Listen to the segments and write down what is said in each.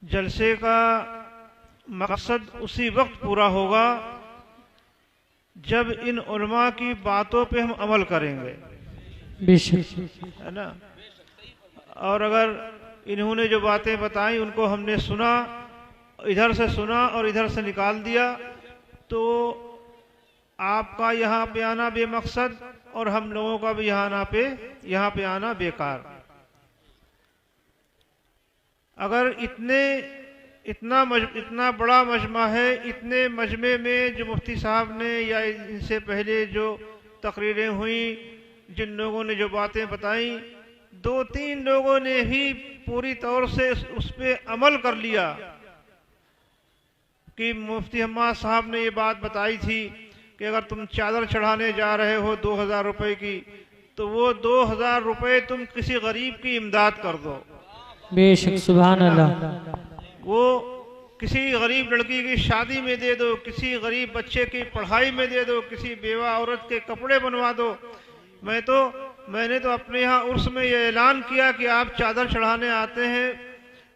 जलसे का मकसद उसी वक्त पूरा होगा जब इन उलमा की बातों पे हम अमल करेंगे, है ना। और अगर इन्होंने जो बातें बताई उनको हमने सुना, इधर से सुना और इधर से निकाल दिया, तो आपका यहाँ पे आना बेमकसद और हम लोगों का भी यहाँ पे आना बेकार। अगर इतना बड़ा मजमा है, इतने मजमे में जो मुफ्ती साहब ने या इनसे पहले जो तकरीरें हुई, जिन लोगों ने जो बातें बताई, 2-3 लोगों ने ही पूरी तौर से उस पर अमल कर लिया कि मुफ्ती हम्माद साहब ने ये बात बताई थी कि अगर तुम चादर चढ़ाने जा रहे हो 2000 रुपए की, तो वो 2000 रुपए तुम किसी गरीब की इमदाद कर दो। बेशक, सुभान अल्लाह। वो किसी गरीब लड़की की शादी में दे दो, किसी गरीब बच्चे की पढ़ाई में दे दो, किसी बेवा औरत के कपड़े बनवा दो। मैंने तो अपने यहाँ उर्स में ये ऐलान किया कि आप चादर चढ़ाने आते हैं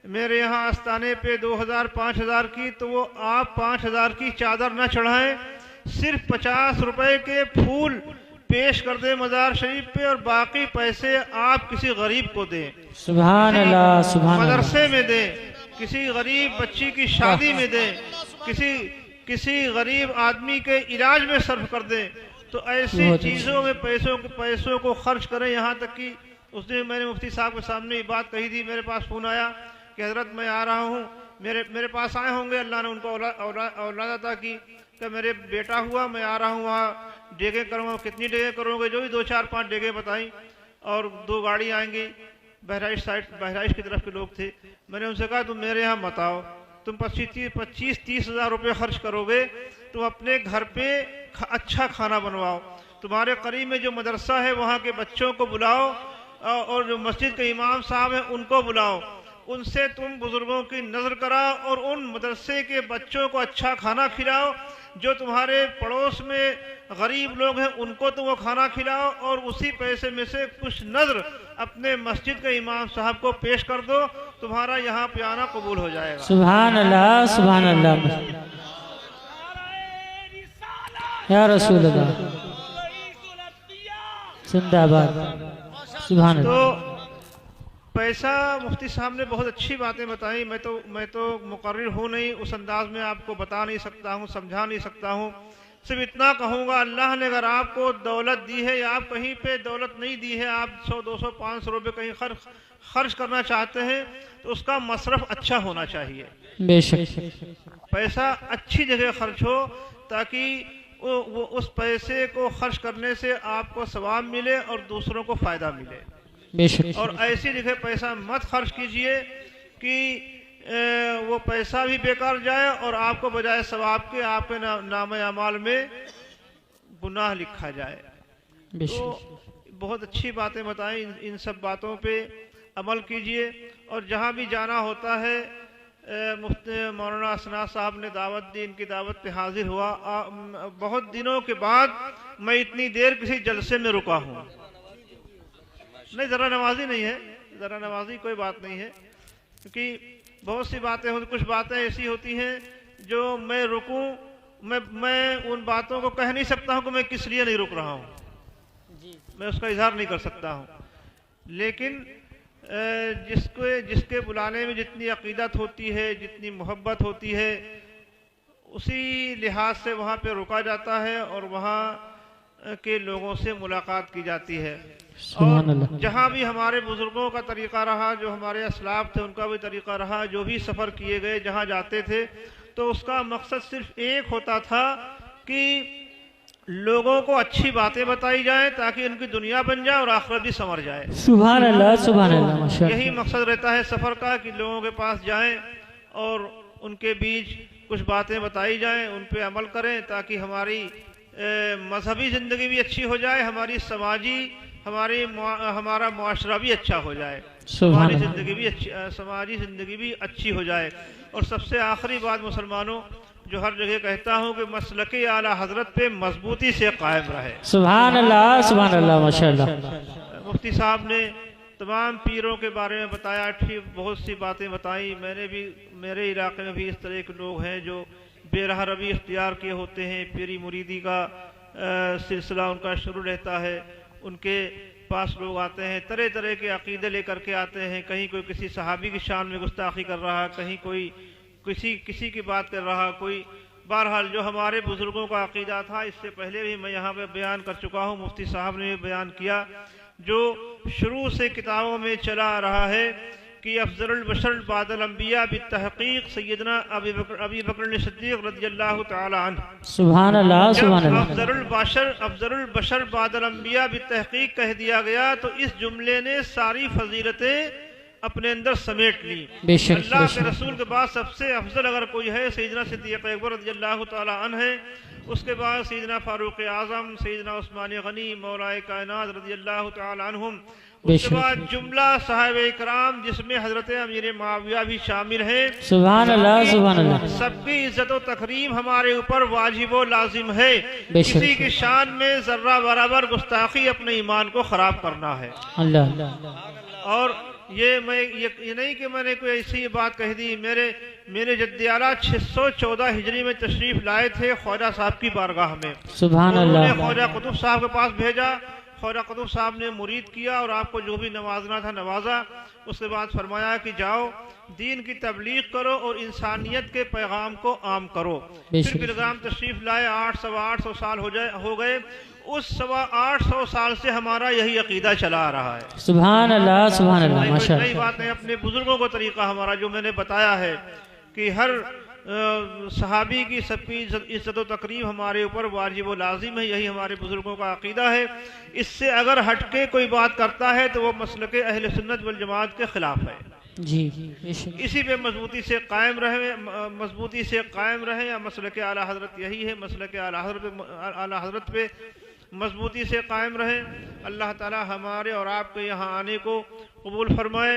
मेरे यहाँ आस्थाने पे 2000-5000 की, तो वो आप 5000 की चादर न चढ़ाएं, सिर्फ 50 रुपए के फूल पेश कर दे मजार शरीफ पे और बाकी पैसे आप किसी गरीब को दें, सुभान अल्लाह, सुभान अल्लाह। मदरसे में दें, किसी गरीब बच्ची की शादी में दें, किसी गरीब आदमी के इलाज में सर्फ कर दें। तो ऐसी चीज़ों में पैसों को खर्च करें। यहाँ तक कि उस दिन मैंने मुफ्ती साहब के सामने ये बात कही थी, मेरे पास फ़ोन आया कि हज़रत मैं आ रहा हूँ, मेरे पास आए होंगे, अल्लाह ने उनको औलाद अता की, कि मेरे बेटा हुआ, मैं आ रहा हूँ, वहाँ डेगे करूँगा। कितनी डेगे करोगे? जो भी 2-4-5 डेगे बताई, और 2 गाड़ी आएंगी। बहराइच की तरफ के लोग थे। मैंने उनसे कहा तुम मेरे यहाँ मत आओ, तुम 25-30 हज़ार रुपये खर्च करोगे, तुम अपने घर पे अच्छा खाना बनवाओ, तुम्हारे करीब में जो मदरसा है वहाँ के बच्चों को बुलाओ, और जो मस्जिद के इमाम साहब हैं उनको बुलाओ, उनसे तुम बुजुर्गों की नज़र कराओ और उन मदरसे के बच्चों को अच्छा खाना खिलाओ। जो तुम्हारे पड़ोस में गरीब लोग हैं उनको तुम वो खाना खिलाओ, और उसी पैसे में से कुछ नज़र अपने मस्जिद के इमाम साहब को पेश कर दो, तुम्हारा यहाँ पे आना कबूल हो जाएगा। सुभान अल्लाह, सुभान अल्लाह, या रसूल अल्लाह, जिंदाबाद, सुभान अल्लाह। तो पैसा, मुफ्ती साहब ने बहुत अच्छी बातें बताई। मैं तो मुकर्रिर हूँ नहीं, उस अंदाज में आपको बता नहीं सकता हूँ, समझा नहीं सकता हूँ। सिर्फ इतना कहूँगा, अल्लाह ने अगर आपको दौलत दी है या आप कहीं पे दौलत नहीं दी है, आप 100, 200, 500 रुपये कहीं खर्च करना चाहते हैं, तो उसका मसरफ अच्छा होना चाहिए। बेशक, पैसा अच्छी जगह खर्च हो, ताकि वो उस पैसे को खर्च करने से आपको सवाब मिले और दूसरों को फ़ायदा मिले। बेशक। और ऐसी जगह पैसा मत खर्च कीजिए कि वो पैसा भी बेकार जाए और आपको बजाय सवाब के आपके नामे अमाल में गुनाह लिखा जाए। तो बहुत अच्छी बातें बताई, इन सब बातों पे अमल कीजिए। और जहाँ भी जाना होता है, मुफ्ती मौलाना असनाद साहब ने दावत दी, इनकी दावत पे हाजिर हुआ। बहुत दिनों के बाद मैं इतनी देर किसी जलसे में रुका हूँ। नहीं, ज़रा नवाजी नहीं है, ज़रा नवाजी कोई बात नहीं है, क्योंकि बहुत सी बातें होती, कुछ बातें ऐसी होती हैं जो मैं रुकूं, मैं उन बातों को कह नहीं सकता हूं कि मैं किस लिए नहीं रुक रहा हूं, मैं उसका इजहार नहीं कर सकता हूं। लेकिन जिसके बुलाने में जितनी अकीदत होती है, जितनी मोहब्बत होती है, उसी लिहाज से वहाँ पे रुका जाता है और वहाँ के लोगों से मुलाकात की जाती है। और जहाँ भी हमारे बुजुर्गों का तरीक़ा रहा, जो हमारे असलाफ थे उनका भी तरीक़ा रहा, जो भी सफ़र किए गए जहाँ जाते थे, तो उसका मकसद सिर्फ एक होता था कि लोगों को अच्छी बातें बताई जाए ताकि उनकी दुनिया बन जाए और आखिरत भी संवर जाए। सुभान अल्लाह, सुभान अल्लाह, माशाअल्लाह। यही मकसद रहता है सफ़र का कि लोगों के पास जाएं और उनके बीच कुछ बातें बताई जाएं, उन पे अमल करें, ताकि हमारी मजहबी ज़िंदगी भी अच्छी हो जाए, हमारी हमारा मुआशरा भी अच्छा हो जाए, समाजी ज़िंदगी भी अच्छी हो जाए। और सबसे आखिरी बात, मुसलमानों, जो हर जगह कहता हूँ कि मसलके आला हजरत पे मजबूती से कायम रहे। सुभान अल्लाह, सुभान अल्लाह, माशाअल्लाह। मुफ्ती साहब ने तमाम पीरों के बारे में बताया, ठीक बहुत सी बातें बताई। मेरे इलाके में भी इस तरह के लोग हैं जो बेराह रवी इख्तियार किए होते हैं, पीरी मुरीदी का सिलसिला उनका शुरू रहता है। उनके पास लोग आते हैं, तरह तरह के अकीदे लेकर के आते हैं। कहीं कोई किसी सहाबी की शान में गुस्ताखी कर रहा है, कहीं कोई किसी की बात कर रहा, कोई बहरहाल जो हमारे बुजुर्गों का अकीदा था, इससे पहले भी मैं यहाँ पे बयान कर चुका हूँ, मुफ्ती साहब ने भी बयान किया, जो शुरू से किताबों में चला आ रहा है कि अफजलुल बशर बादल अंबिया बित्तहकीक सैयदना अबी बकर सिद्दीक रज़ियल्लाहु तआला अन्हु। सुभान अल्लाह, सुभान अल्लाह। अफजलुल बशर बादल अंबिया बित्तहकीक कह दिया गया तो इस जुमले ने सारी फजीलतें अपने अंदर समेट ली। अल्लाह के रसूल के बाद सबसे अफजल अगर कोई है सैयदना सिद्दीक अकबर रज़ियल्लाहु तआला अन्हु है। उसके बाद सैयदना फारूक आज़म, सैयदना उस्मान गनी मौलाए कायनात रज़ियल्लाहु तआला अन्हुम। उसके बाद जुमला साहिब इकराम जिसमें हजरत अमीर मुआविया भी शामिल है। सुभान अल्लाह, सुभान अल्लाह। सबकी इज्जत और तकरीम हमारे ऊपर वाजिब व लाजिम है। किसी की शान में जर्रा बराबर गुस्ताखी अपने ईमान को खराब करना है। अल्लाह। और ये नहीं कि मैंने कोई ऐसी बात कह दी। मेरे जद्दी आला 614 हिजरी में तशरीफ लाए थे ख्वाजा साहब की बारगाह में। सुभान अल्लाह। ख्वाजा कुतुब साहब के पास भेजा, ख्वाजा कुतुब साहब ने मुरीद किया और आपको जो भी नवाजना था नवाजा। उसके बाद फरमाया कि जाओ दीन की तबलीग करो और इंसानियत के पैगाम को आम करो। फिर बिलग्राम तशरीफ लाए, 800 साल हो गए। उस 800 साल से हमारा यही अकीदा चला आ रहा है। सुभान अल्लाह, सुभान अल्लाह। माशाअल्लाह। नई बात नहीं, अपने बुजुर्गों का तरीका हमारा जो मैंने बताया है कि हर सहाबी की सबकी इज्जत व तकरीम हमारे ऊपर वाजिब व लाजिम है। यही हमारे बुजुर्गों का अकीदा है। इससे अगर हटके कोई बात करता है तो वो मसलके अहले सुन्नत वल जमात के खिलाफ है। जी, इसी पे मजबूती से कायम रहे या मसलके आला हजरत यही है, मसलके आला हजरत पे मजबूती से कायम रहे। अल्लाह ताला हमारे और आपके यहाँ आने को कबूल फरमाए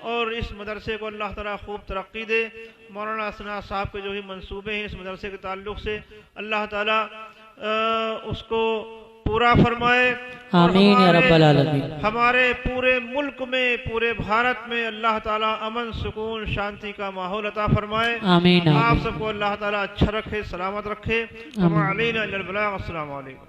और इस मदरसे को अल्लाह ताला खूब तरक्की दे। मौलाना असना साहब के जो भी मंसूबे हैं इस मदरसे के ताल्लुक़ से अल्लाह ताला उसको पूरा फरमाए। आमीन या रब्बल आलमीन। हमारे पूरे मुल्क में, पूरे भारत में अल्लाह ताला अमन, सुकून, शांति का माहौल अता फरमाए। आमीन। आप सबको अल्लाह ताला अच्छा रखे, सलामत रखे। अस्सलाम वालेकुम।